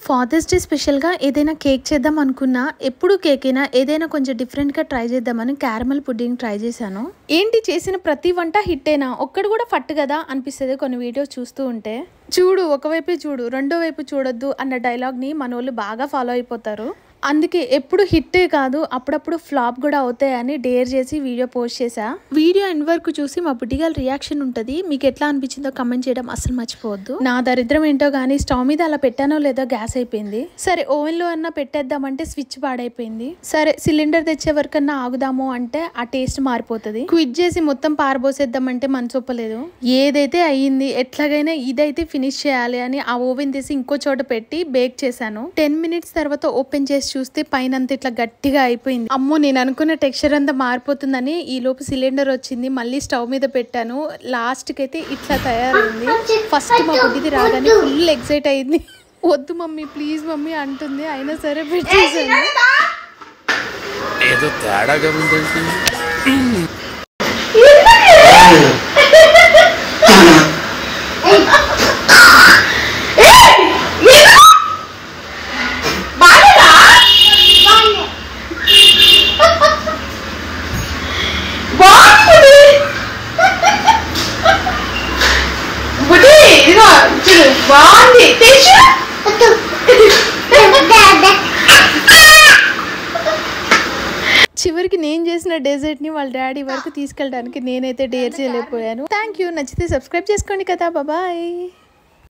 Fathers day స్పెషల్గా ఏదైనా cake చేద్దాం అనుకున్నా, ఎప్పుడు కేక్ అయినా ఏదైనా కొంచెం డిఫరెంట్గా ట్రై చేద్దామని క్యారమల్ పుడ్డింగ్ ట్రై చేశాను. ఏంటి చేసిన ప్రతి వంట హిట్టేనా, ఒక్కడు కూడా ఫట్ కదా అనిపిస్తుంది కొన్ని వీడియోస్ చూస్తూ ఉంటే. చూడు ఒకవైపే చూడు రెండో వైపు చూడొద్దు అన్న డైలాగ్ని మన వాళ్ళు బాగా ఫాలో అయిపోతారు. అందుకే ఎప్పుడు హిట్టే కాదు అప్పుడప్పుడు ఫ్లాప్ కూడా అవుతాయని డేర్ చేసి వీడియో పోస్ట్ చేశా. వీడియో ఎండ్ వరకు చూసి మా బుడ్డిగాల రియాక్షన్ ఉంటుంది. మీకు ఎట్లా అనిపించిందో కమెంట్ చేయడం అస్సలు మర్చిపోవద్దు. నా దరిద్రం ఏంటో కానీ స్టవ్ మీద అలా పెట్టానో లేదో గ్యాస్ అయిపోయింది. సరే ఓవెన్లో అన్నా పెట్టేద్దామంటే స్విచ్ పాడైపోయింది. సరే సిలిండర్ తెచ్చే వరకన్నా ఆగుదాము అంటే ఆ టేస్ట్ మారిపోతుంది. క్విట్ చేసి మొత్తం పారబోసేద్దామంటే మనసొప్పలేదు. ఏదైతే అయ్యింది ఎట్లాగైనా ఇదైతే ఫినిష్ చేయాలి అని ఆ ఓవెన్ తీసి ఇంకో చోట పెట్టి బేక్ చేశాను. 10 minutes తర్వాత ఓపెన్ చేసి చూస్తే పైన అంతా ఇట్లా గట్టిగా అయిపోయింది. అమ్మో నేను అనుకున్న టెక్స్చర్ అంతా మారిపోతుందని ఈ లోపు సిలిండర్ వచ్చింది. మళ్ళీ స్టవ్ మీద పెట్టాను. లాస్ట్ కి అయితే ఇట్లా తయారైంది. ఫస్ట్ మా బుడ్డిది రాగానే ఫుల్ ఎక్సైట్ అయింది. వద్దు మమ్మీ ప్లీజ్ మమ్మీ అంటుంది. అయినా సరే పెట్టేసాను. ఏదో తేడాగా ఉందండి. చివరికి నేను చేసిన డెజర్ట్ ని వాళ్ళ డాడీ వరకు తీసుకెళ్ళడానికి నేనైతే డేర్ చేయలేకపోయాను. Thank you. నచ్చితే సబ్స్క్రైబ్ చేసుకోండి కదా. బాయ్.